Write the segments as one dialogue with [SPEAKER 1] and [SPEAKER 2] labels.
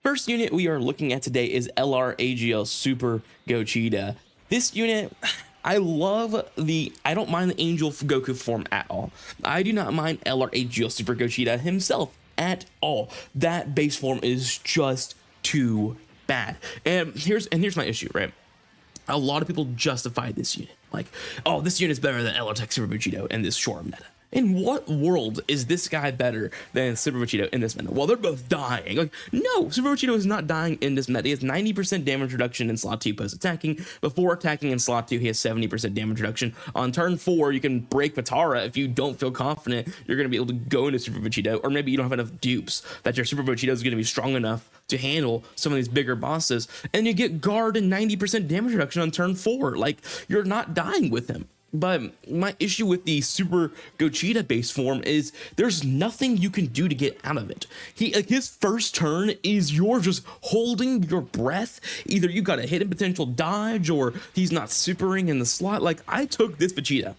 [SPEAKER 1] first unit we are looking at today is LR AGL Super Gogeta. This unit, I don't mind the Angel Goku form at all. I do not mind LR AGL Super Gogeta himself at all. That base form is just too bad. And here's my issue, right? A lot of people justify this unit. Like, oh, this unit's better than LR Tech Super Vegito in this short meta. In what world is this guy better than Super Vegito in this meta? Well, they're both dying. Like, no, Super Vegito is not dying in this meta. He has 90% damage reduction in slot 2 post-attacking. Before attacking in slot 2, he has 70% damage reduction. On turn 4, you can break Patara if you don't feel confident you're going to be able to go into Super Vegito, or maybe you don't have enough dupes that your Super Vegito is going to be strong enough to handle some of these bigger bosses, and you get guard and 90% damage reduction on turn 4. Like, you're not dying with him. But my issue with the Super Gogeta base form is there's nothing you can do to get out of it. His first turn is you're just holding your breath. Either you got a hidden potential dodge or he's not supering in the slot. Like, I took this Vegeta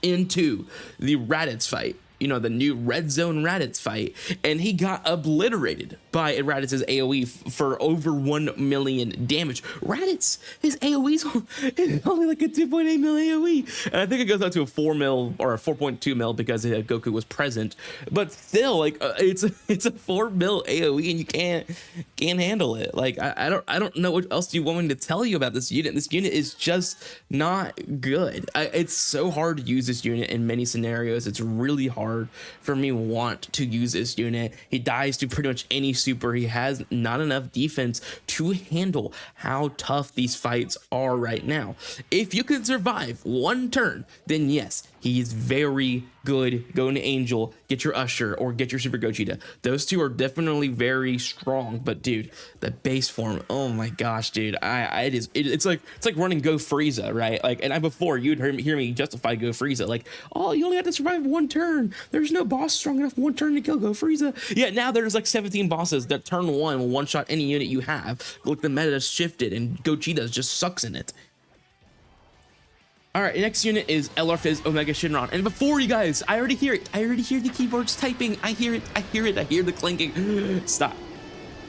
[SPEAKER 1] into the Raditz fight, you know, the new Red Zone Raditz fight, and he got obliterated by Raditz's AoE for over 1 million damage. Raditz, his AoE's only like a 2.8 mil AoE, and I think it goes out to a 4 mil or a 4.2 mil because Goku was present. But still, like, it's a 4 mil AoE, and you can't handle it. Like, I don't know what else you want me to tell you about this unit. This unit is just not good. It's so hard to use this unit in many scenarios. It's really hard for me want to use this unit. He dies to pretty much any super. He has not enough defense to handle how tough these fights are right now. If you can survive one turn, then yes, he's very good. Go into Angel, get your Usher, or get your Super Gogeta. Those two are definitely very strong. But dude, the base form, oh my gosh, dude, it's like running Go Frieza, right? Like, and before you'd hear me justify Go Frieza, like, oh, you only have to survive one turn. There's no boss strong enough one turn to kill Go Frieza. Yeah, now there's like 17 bosses that turn one will one shot any unit you have. Look, the meta has shifted, and Gogeta just sucks in it. All right, next unit is LR Fizz Omega Shenron. And before you guys, I already hear it. I already hear the keyboards typing. I hear it. I hear the clinking. Stop.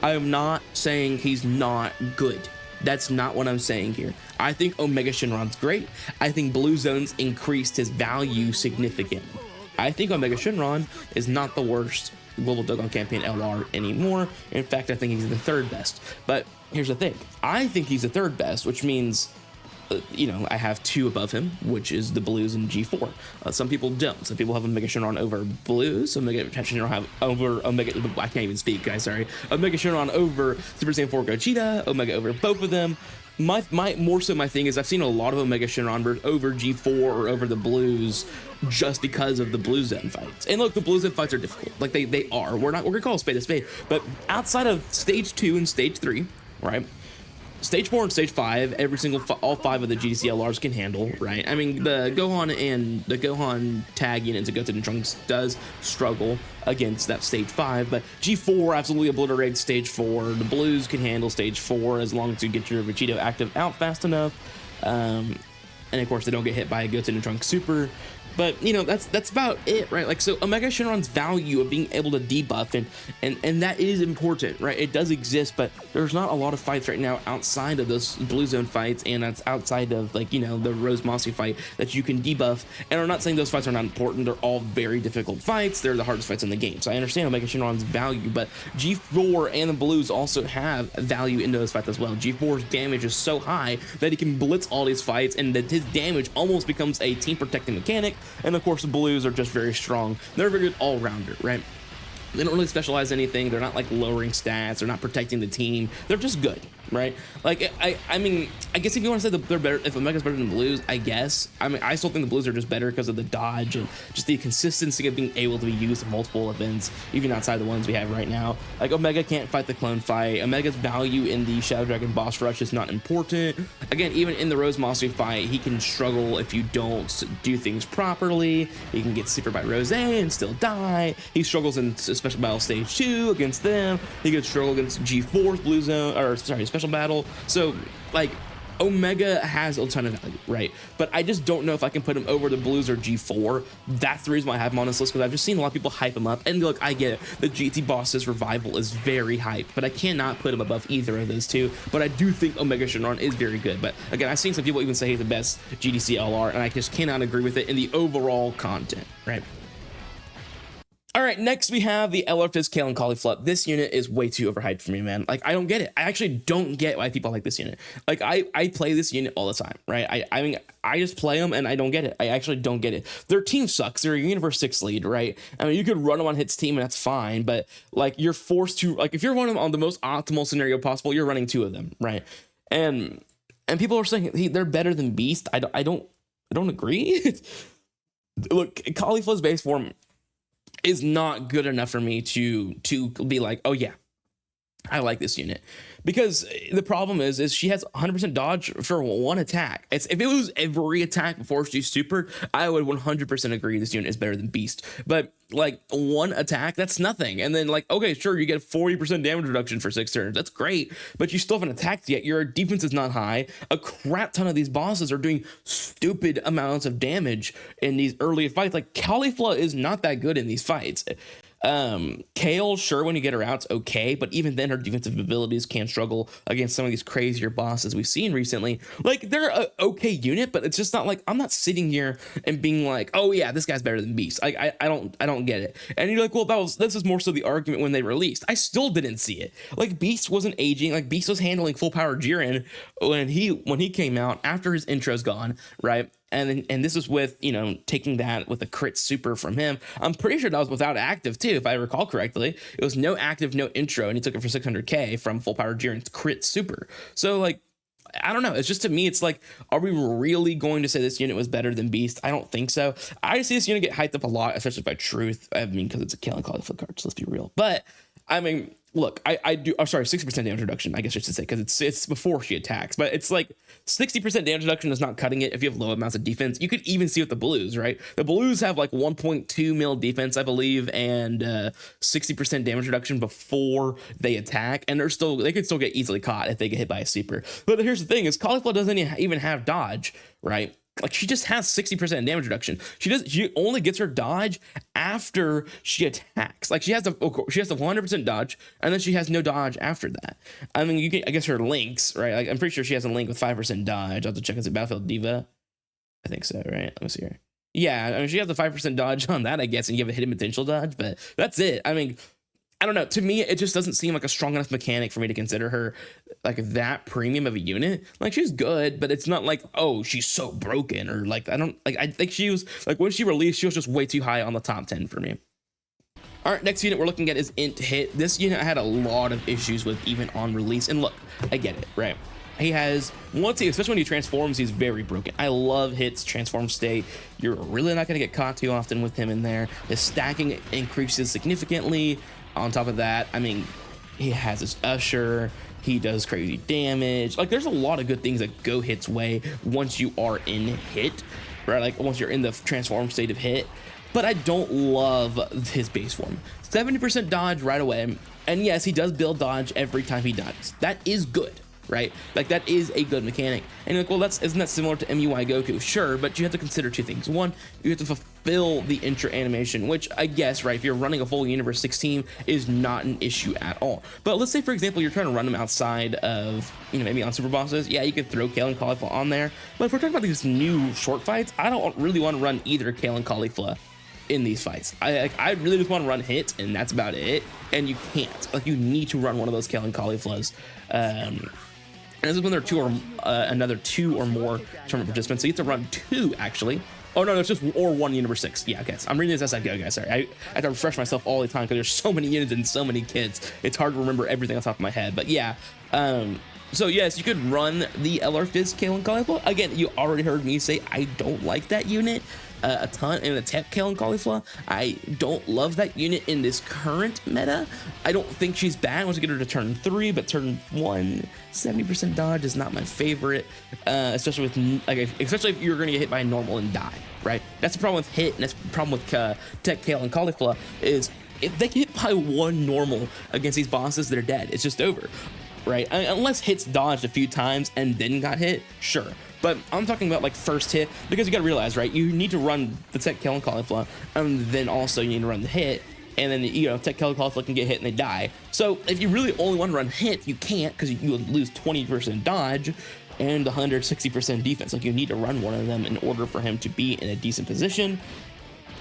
[SPEAKER 1] I am not saying he's not good. That's not what I'm saying here. I think Omega Shenron's great. I think Blue Zones increased his value significantly. I think Omega Shenron is not the worst Global Dokkan Campaign LR anymore. In fact, I think he's the third best. But here's the thing. I think he's the third best, which means you know, I have 2 above him, which is the Blues and G4. Some people don't. Some people have Omega Shenron over Blues. Omega Shenron have over Omega. I can't even speak, guys. Sorry. Omega Shenron over Super Saiyan 4 Gogeta. Omega over both of them. My thing is I've seen a lot of Omega Shenron over G4 or over the Blues just because of the Blue Zone fights. And look, the Blue Zone fights are difficult. Like they are. We're gonna call a spade. But outside of stage 2 and stage 3, right? Stage 4 and stage 5, all 5 of the GDC-LRs can handle, right? I mean, the Gohan tag units of Goten and Trunks does struggle against that stage 5, but G4 absolutely obliterates stage 4. The Blues can handle stage 4 as long as you get your Vegito active out fast enough. And of course, they don't get hit by a Goten and Trunks super. But, you know, that's about it, right? Like, so Omega Shenron's value of being able to debuff, and that is important, right? It does exist, but there's not a lot of fights right now outside of those Blue Zone fights, and that's outside of, like, you know, the Rose Mossy fight that you can debuff. And I'm not saying those fights are not important. They're all very difficult fights. They're the hardest fights in the game. So I understand Omega Shenron's value, but G4 and the Blues also have value in those fights as well. G4's damage is so high that he can blitz all these fights, and that his damage almost becomes a team protecting mechanic. And of course, the Blues are just very strong. They're a very good all-rounder, right? They don't really specialize anything. They're not like lowering stats. They're not protecting the team. They're just good, right? Like, I mean, I guess if you want to say that they're better, if Omega's better than the Blues, I guess. I mean, I still think the Blues are just better because of the dodge and just the consistency of being able to be used in multiple events, even outside the ones we have right now. Like, Omega can't fight the clone fight. Omega's value in the Shadow Dragon boss rush is not important. Again, even in the Rose Mossy fight, he can struggle if you don't do things properly. He can get super by Rose and still die. He struggles in Special Battle Stage 2 against them. He could struggle against G4's Blue Zone, or sorry, Special Battle. So, like, Omega has a ton of value, right? But I just don't know if I can put him over the Blues or G4. That's the reason why I have him on this list, because I've just seen a lot of people hype him up. And look, I get it. The GT Boss's Revival is very hyped, but I cannot put him above either of those two. But I do think Omega Shenron is very good. But again, I've seen some people even say he's the best GDC LR, and I just cannot agree with it in the overall content, right? All right, next we have the LR Fizz Kale and Caulifla. This unit is way too overhyped for me, man. Like, I don't get it. I actually don't get why people like this unit. Like, I play this unit all the time, right? I mean, I just play them and I don't get it. I actually don't get it. Their team sucks. They're a Universe 6 lead, right? I mean, you could run them on Hit's team and that's fine, but like, you're forced to, like, if you're running them on the most optimal scenario possible, you're running 2 of them, right? And people are saying they're better than Beast. I don't agree. Look, Caulifla's base form is not good enough for me to be like, oh yeah, I like this unit, because the problem is she has 100% dodge for 1 attack. If it was every attack before she's super, I would 100% agree this unit is better than Beast. But like 1 attack, that's nothing. And then like, okay, sure, you get 40% damage reduction for 6 turns. That's great, but you still haven't attacked yet. Your defense is not high. A crap ton of these bosses are doing stupid amounts of damage in these early fights. Like, Caulifla is not that good in these fights. Kale, sure, when you get her out, it's okay, but even then her defensive abilities can struggle against some of these crazier bosses we've seen recently. Like, they're a okay unit, but it's just not like, I'm not sitting here and being like, oh yeah, this guy's better than Beast. I don't get it. And you're like, well, this is more so the argument when they released. I still didn't see it. Like, Beast wasn't aging. Like, Beast was handling full power Jiren when he came out after his intro's gone, right? And this was with, you know, taking that with a crit super from him. I'm pretty sure that was without active too, if I recall correctly. It was no active, no intro, and he took it for 600k from full power Jiren's crit super. So like, I don't know. It's just, to me, it's like, are we really going to say this unit was better than Beast? I don't think so. I see this unit get hyped up a lot, especially by Truth. I mean, because it's a Kale and Caulifla card, so let's be real. But I mean, look, I do. Oh, sorry, 60% damage reduction, I guess I should say, because it's before she attacks. But it's like 60% damage reduction is not cutting it if you have low amounts of defense. You could even see with the Blues, right? The Blues have like 1.2 mil defense, I believe, and 60% damage reduction before they attack, and they could still get easily caught if they get hit by a super. But here's the thing: is Caulifla doesn't even have dodge, right? Like, she just has 60% damage reduction. She only gets her dodge after she attacks. Like, she has the 100% dodge, and then she has no dodge after that. I mean, I guess her links, right? Like, I'm pretty sure she has a link with 5% dodge. I'll have to check. Is it Battlefield Diva? I think so, right? Let me see here. Yeah, I mean, she has the 5% dodge on that, I guess, and you have a hidden potential dodge, but that's it. I mean, I don't know. To me, it just doesn't seem like a strong enough mechanic for me to consider her like that premium of a unit. Like, she's good, but it's not like, oh, she's so broken, or like, I think she was like, when she released, she was just way too high on the top 10 for me. All right, next unit we're looking at is INT Hit. This unit I had a lot of issues with even on release, and look, I get it, right? He has, especially when he transforms, he's very broken. I love Hit's transform state. You're really not going to get caught too often with him in there. His stacking increases significantly. On top of that, I mean, he has his Usher. He does crazy damage. Like, there's a lot of good things that go Hit's way once you are in Hit, right? Like, once you're in the transform state of Hit. But I don't love his base form. 70% dodge right away. And yes, he does build dodge every time he dodges. That is good, right? Like, that is a good mechanic. And you're like, well, isn't that similar to PHY Goku? Sure, but you have to consider 2 things. One, you have to fulfill the intro animation, which I guess, right, if you're running a full Universe 6 team, is not an issue at all. But let's say, for example, you're trying to run them outside of, you know, maybe on super bosses. Yeah, you could throw Kale and Caulifla on there. But if we're talking about these new short fights, I don't really want to run either Kale and Caulifla in these fights. I really just want to run Hit, and that's about it. And you can't. Like, you need to run one of those Kale and Cauliflas. And this is when there are 2 or another 2 or more tournament participants. So you have to run 2, actually. Oh no, there's just or 1 Universe 6. Yeah, okay. I'm reading this as I go, guys. Sorry, I have to refresh myself all the time because there's so many units and so many kids. It's hard to remember everything on top of my head. But yeah, so yes, you could run the LR Fizz Kale and Caulifla. Again, you already heard me say I don't like that unit a ton in the tech Kale and Caulifla. I don't love that unit in this current meta. I don't think she's bad once you get her to turn 3, but turn 1, 70% dodge is not my favorite, especially if you're gonna get hit by a normal and die, right? That's the problem with Hit, and that's the problem with tech Kale and Caulifla, is if they get hit by 1 normal against these bosses, they're dead. It's just over. right? Unless hits dodged a few times and then got hit, sure. But I'm talking about like first hit, because you gotta realize, right, you need to run the tech Kale and Caulifla, and then also you need to run the hit, and then, you know, tech Kale and Caulifla can get hit and they die. So if you really only want to run hit, you can't, because you would lose 20% dodge and 160% defense. Like, you need to run one of them in order for him to be in a decent position.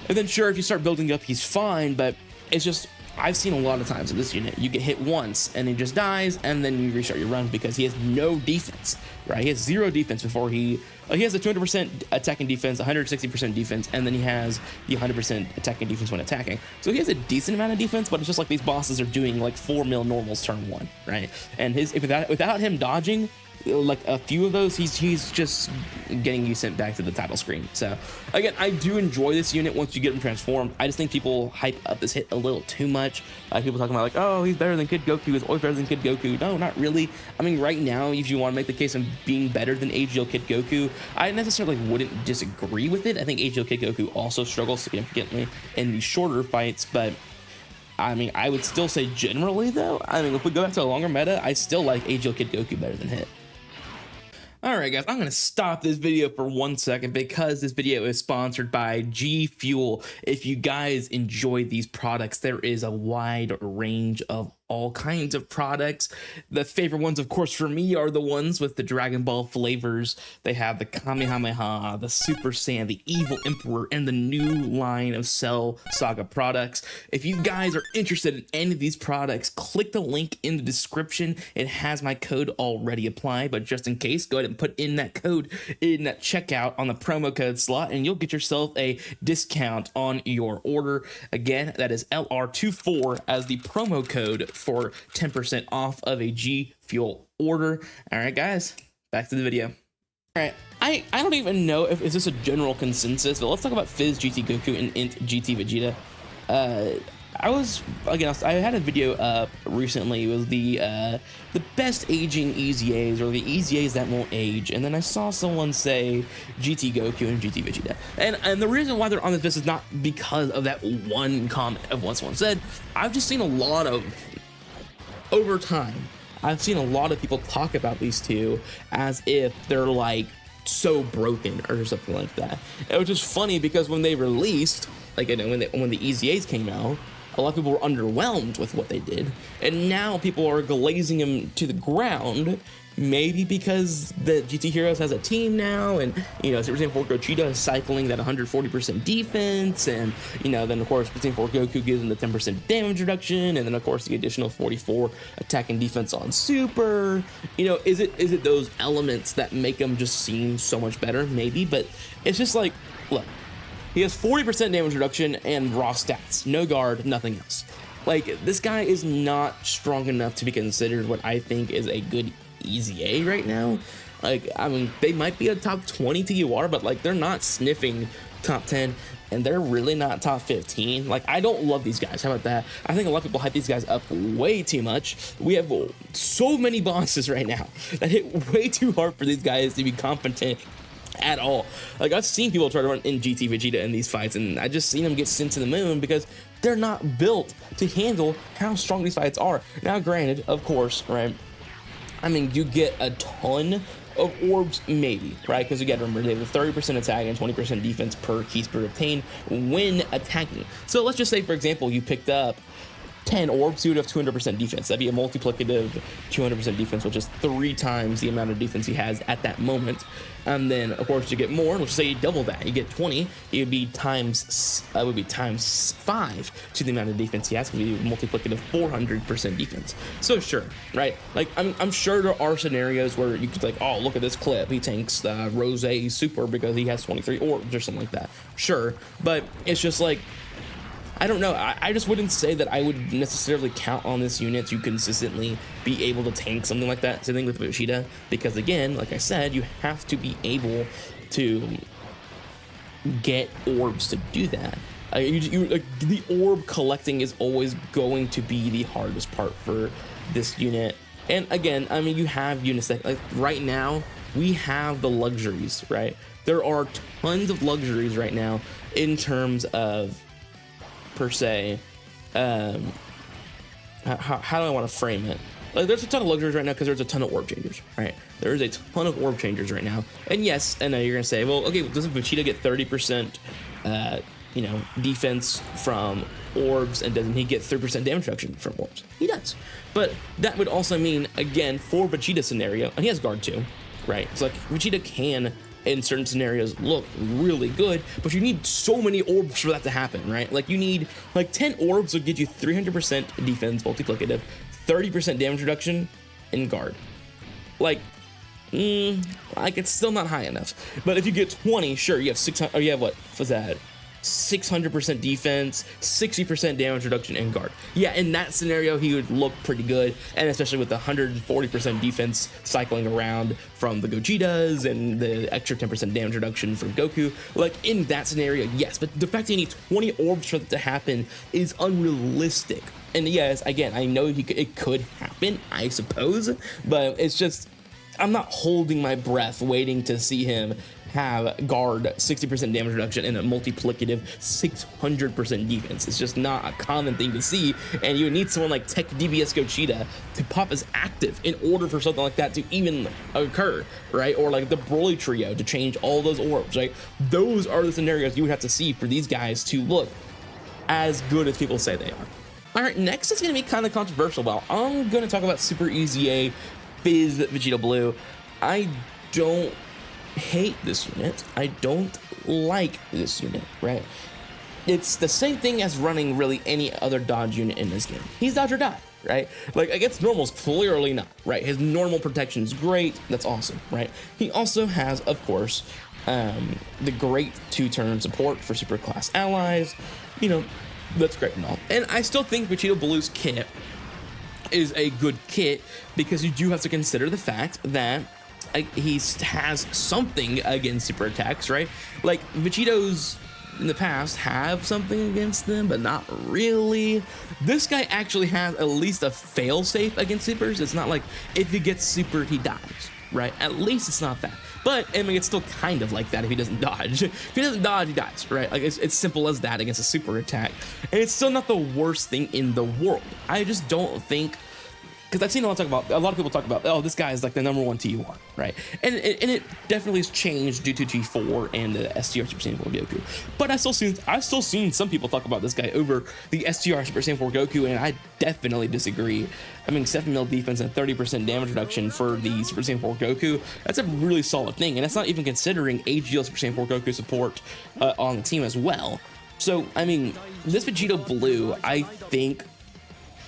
[SPEAKER 1] And then sure, if you start building up, he's fine, but it's just, I've seen a lot of times in this unit, you get hit once and he just dies, and then you restart your run because he has no defense, right? He has 0 defense before he has a 200% attacking defense, 160% defense, and then he has the 100% attacking defense when attacking. So he has a decent amount of defense, but it's just like these bosses are doing like 4 mil normals turn 1, right? And without him dodging like a few of those, he's just getting you sent back to the title screen. So again, I do enjoy this unit once you get him transformed. I just think people hype up this hit a little too much. People talking about like, oh, he's better than Kid Goku, he's always better than Kid Goku. No, not really. I mean, right now, if you want to make the case of being better than AGL Kid Goku, I necessarily wouldn't disagree with it. I think AGL Kid Goku also struggles significantly in the shorter fights, but I mean, I would still say generally though, I mean, if we go back to a longer meta, I still like AGL Kid Goku better than Hit. Alright guys, I'm going to stop this video for 1 second because this video is sponsored by G Fuel. If you guys enjoy these products, there is a wide range of all kinds of products. The favorite ones, of course, for me are the ones with the Dragon Ball flavors. They have the Kamehameha, the Super Saiyan, the Evil Emperor, and the new line of Cell Saga products. If you guys are interested in any of these products, click the link in the description. It has my code already applied, but just in case, go ahead and put in that code in that checkout on the promo code slot, and you'll get yourself a discount on your order. Again, that is LR24 as the promo code for 10% off of a G Fuel order. All right, guys, back to the video. All right, I don't even know if is this a general consensus, but let's talk about Fizz GT Goku and INT GT Vegeta. I had a video up recently. It was the best aging EZAs, or the EZAs that won't age, and then I saw someone say GT Goku and GT Vegeta, and the reason why they're on this list is not because of that one comment of what someone said. I've just seen a lot of, over time, I've seen a lot of people talk about these two as if they're like so broken or something like that. It was just funny because when they released, like, you know, when the EZAs came out, a lot of people were underwhelmed with what they did, and now people are glazing them to the ground. Maybe because the GT Heroes has a team now, and, you know, Super Saiyan 4 Gogeta is cycling that 140% defense, and, you know, then of course Super Saiyan 4 Goku gives them the 10% damage reduction, and then of course the additional 44 attack and defense on Super. You know, is it those elements that make them just seem so much better? Maybe, but it's just like, look, he has 40% damage reduction and raw stats, no guard, nothing else. Like, this guy is not strong enough to be considered what I think is a good EZA right now. Like, I mean, they might be a top 20 TUR, but like, they're not sniffing top 10, and they're really not top 15. Like, I don't love these guys. How about that? I think a lot of people hype these guys up way too much. We have so many bosses right now that hit way too hard for these guys to be competent at all. Like, I've seen people try to run in GT Vegeta in these fights, and I just seen them get sent to the moon because they're not built to handle how strong these fights are. Now, granted, of course, right, I mean, you get a ton of orbs, maybe, right? Because you got to remember, they have a 30% attack and 20% defense per key spirit obtained when attacking. So let's just say, for example, you picked up 10 orbs, you would have 200% defense. That'd be a multiplicative 200% defense, which is 3 times the amount of defense he has at that moment. And then, of course, you get more. Let's say you double that. You get 20. It would be times 5 to the amount of defense he has. It would be multiplicative 400% defense. So sure, right? Like, I'm sure there are scenarios where you could like, oh, look at this clip. He tanks Rose Super because he has 23 orbs or something like that. Sure, but it's just like, I don't know. I just wouldn't say that I would necessarily count on this unit to consistently be able to tank something like that. Same thing with Vegeta, because again, like I said, you have to be able to get orbs to do that. Like, the orb collecting is always going to be the hardest part for this unit. And again, I mean, you have units that, like, right now, we have the luxuries, right? There are tons of luxuries right now in terms of, per se, how do I want to frame it? Like, there's a ton of luxuries right now because there's a ton of orb changers, right? There's a ton of orb changers right now. And yes, I know you're gonna say, well, okay, doesn't Vegeta get 30%, you know, defense from orbs, and doesn't he get 30% damage reduction from orbs? He does. But that would also mean, again, for Vegeta's scenario, and he has guard too, right? It's like Vegeta can, in certain scenarios, look really good, but you need so many orbs for that to happen, right? Like, you need like 10 orbs will get you 300% defense multiplicative, 30% damage reduction, and guard. Like it's still not high enough. But if you get 20, sure, you have 600, or you have what was that? 600% defense, 60% damage reduction, and guard. Yeah, in that scenario, he would look pretty good, and especially with the 140% defense cycling around from the Gogetas and the extra 10% damage reduction from Goku. Like, in that scenario, yes, but the fact that you need 20 orbs for that to happen is unrealistic. And yes, again, I know it could happen, I suppose, but it's just, I'm not holding my breath waiting to see him have guard 60% damage reduction and a multiplicative 600% defense. It's just not a common thing to see, and you need someone like Tech DBS Gogeta to pop as active in order for something like that to even occur, right? Or like the Broly trio to change all those orbs, right? Those are the scenarios you would have to see for these guys to look as good as people say they are. All right, next is going to be kind of controversial. Well, I'm going to talk about Super EZA Fizz Vegito Blue. I don't hate this unit. I don't like this unit, right? It's the same thing as running really any other dodge unit in this game. He's dodge or die, right? Like, against normals, clearly not, right? His normal protection is great. That's awesome, right? He also has, of course, the great 2-turn support for super class allies. You know, that's great and all. And I still think Vegito Blue's kit is a good kit because you do have to consider the fact that he has something against super attacks, right? Like, Vegeto's in the past have something against them, but not really. This guy actually has at least a fail-safe against supers. It's not like if he gets super, he dies, right? At least it's not that. But, I mean, it's still kind of like that if he doesn't dodge. If he doesn't dodge, he dies, right? Like, it's simple as that against a super attack. And it's still not the worst thing in the world. I just don't think, because I've seen a lot of people talk about, oh, this guy is like the #1 TU1, right? And it definitely has changed due to G4 and the STR Super Saiyan 4 Goku. But I've still seen some people talk about this guy over the STR Super Saiyan 4 Goku, and I definitely disagree. I mean, 7 mil defense and 30% damage reduction for the Super Saiyan 4 Goku, that's a really solid thing, and that's not even considering AGL Super Saiyan 4 Goku support on the team as well. So, I mean, this Vegito Blue, I think,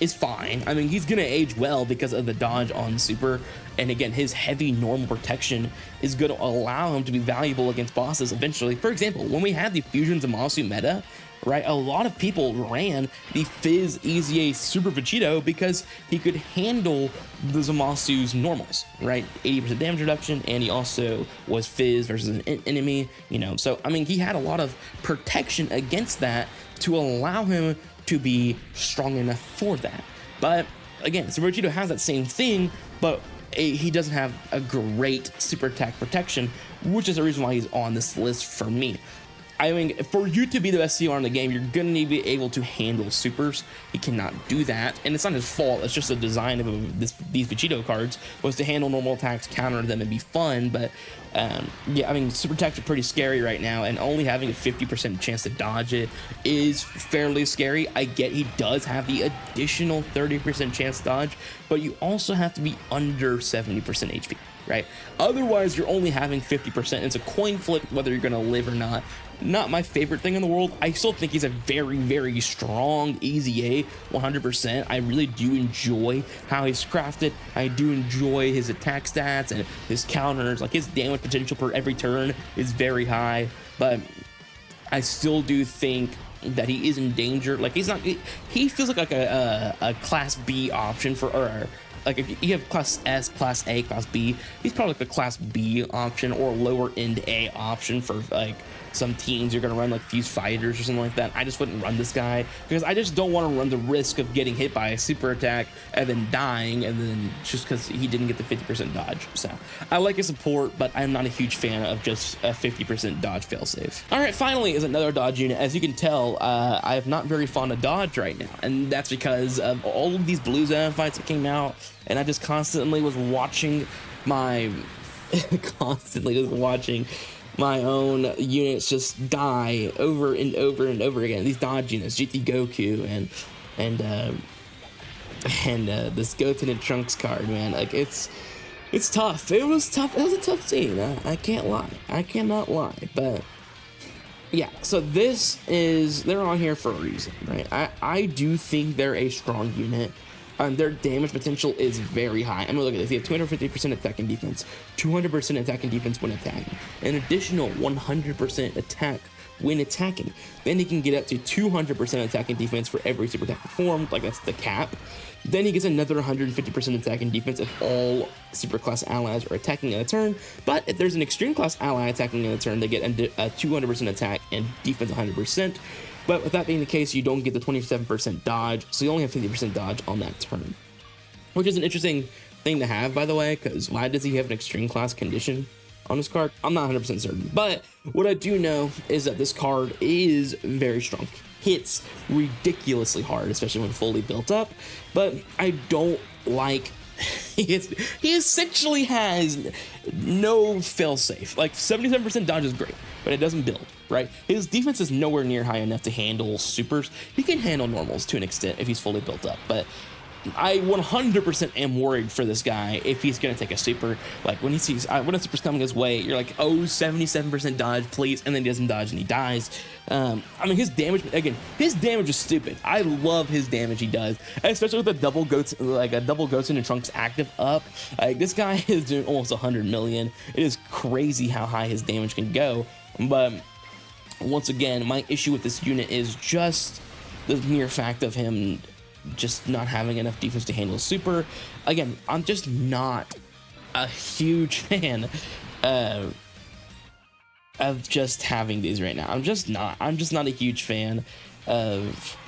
[SPEAKER 1] is fine. I mean, he's gonna age well because of the dodge on super, and again, his heavy normal protection is gonna allow him to be valuable against bosses eventually. For example, when we had the Fusion Zamasu meta, right, a lot of people ran the Fizz EZA Super Vegito because he could handle the Zamasu's normals, right? 80% damage reduction, and he also was Fizz versus an enemy, you know. So, I mean, he had a lot of protection against that to allow him to be strong enough for that. But again, Super Vegito has that same thing, but he doesn't have a great super attack protection, which is the reason why he's on this list for me. I mean, for you to be the best CR in the game, you're gonna need to be able to handle supers. He cannot do that, and it's not his fault. It's just the design of these Vegito cards was to handle normal attacks, counter them, and be fun. But yeah, I mean, super attacks are pretty scary right now, and only having a 50% chance to dodge it is fairly scary. I get he does have the additional 30% chance to dodge, but you also have to be under 70% HP, right? Otherwise, you're only having 50%. It's a coin flip whether you're gonna live or not. Not my favorite thing in the world. I still think he's a very, very strong EZA, 100%. I really do enjoy how he's crafted. I do enjoy his attack stats and his counters. Like, his damage potential per every turn is very high, but I still do think that he is in danger. Like, he's not, he feels like a class B option for, or like if you have class S, class A, class B, he's probably like a class B option or lower end A option for like some teams you're gonna run, like Fuse Fighters or something like that. I just wouldn't run this guy because I just don't want to run the risk of getting hit by a super attack and then dying, and then just because he didn't get the 50% dodge. So I like his support, but I'm not a huge fan of just a 50% dodge failsafe. All right, finally is another dodge unit. As you can tell, I am not very fond of dodge right now, and that's because of all of these Blue Zone fights that came out. and I just constantly was watching my my own units just die over and over and over again. These dodge units, GT Goku and this Goten and Trunks card, man. Like it's tough. It was tough. It was a tough scene. I can't lie. I cannot lie. But yeah, so they're on here for a reason, right? I do think they're a strong unit. Their damage potential is very high. I mean, look at this. They have 250% attack and defense, 200% attack and defense when attacking, an additional 100% attack when attacking. Then he can get up to 200% attack and defense for every super attack performed, like that's the cap. Then he gets another 150% attack and defense if all super class allies are attacking in a turn. But if there's an extreme class ally attacking in a turn, they get a 200% attack and defense 100%. But with that being the case, you don't get the 27% dodge, so you only have 50% dodge on that turn. Which is an interesting thing to have, by the way, because why does he have an extreme class condition on this card? I'm not 100% certain. But what I do know is that this card is very strong. Hits ridiculously hard, especially when fully built up. But I don't like... he essentially has no failsafe. Like 77% dodge is great, but it doesn't build, right? His defense is nowhere near high enough to handle supers. He can handle normals to an extent if he's fully built up, but I 100% am worried for this guy if he's going to take a super. Like when he sees when a super's coming his way, you're like, oh, 77% dodge, please, and then he doesn't dodge and he dies. I mean, his damage, again, his damage is stupid. I love his damage he does, especially with a double Goten and Trunks active up. Like this guy is doing almost 100 million. It is crazy how high his damage can go. But once again, my issue with this unit is just the mere fact of him just not having enough defense to handle super. Again, I'm just not a huge fan of just having these right now. I'm just not a huge fan of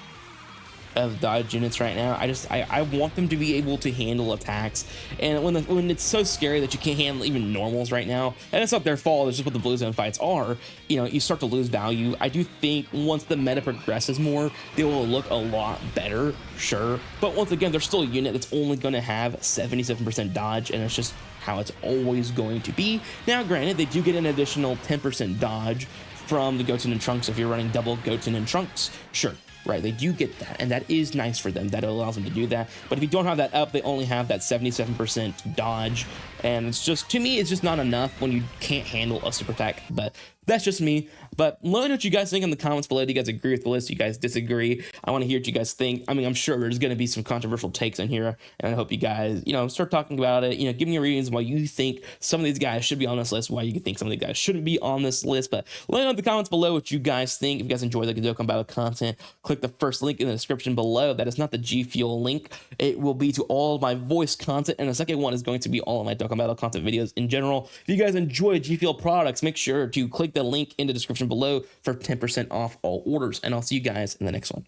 [SPEAKER 1] dodge units right now. I want them to be able to handle attacks, and when it's so scary that you can't handle even normals right now, and it's not their fault, it's just what the blue zone fights are, you know, you start to lose value. I do think once the meta progresses more, they will look a lot better, sure, but once again, they're still a unit that's only going to have 77% dodge, and it's just how it's always going to be. Now granted, they do get an additional 10% dodge from the Goten and Trunks if you're running double Goten and Trunks, sure. Right, they do get that, and that is nice for them. That allows them to do that. But if you don't have that up, they only have that 77% dodge, and it's just, to me, it's just not enough when you can't handle a super attack. But that's just me. But let me know what you guys think in the comments below. Do you guys agree with the list? Do you guys disagree? I want to hear what you guys think. I mean, I'm sure there's going to be some controversial takes in here, and I hope you guys, you know, start talking about it. You know, give me your reasons why you think some of these guys should be on this list, why you think some of these guys shouldn't be on this list. But let me know in the comments below what you guys think. If you guys enjoy the Dokkan Battle content, click the first link in the description below. That is not the G Fuel link. It will be to all of my voice content, and the second one is going to be all of my Dokkan Battle content videos in general. If you guys enjoy G Fuel products, make sure to click the link in the description below for 10% off all orders, and I'll see you guys in the next one.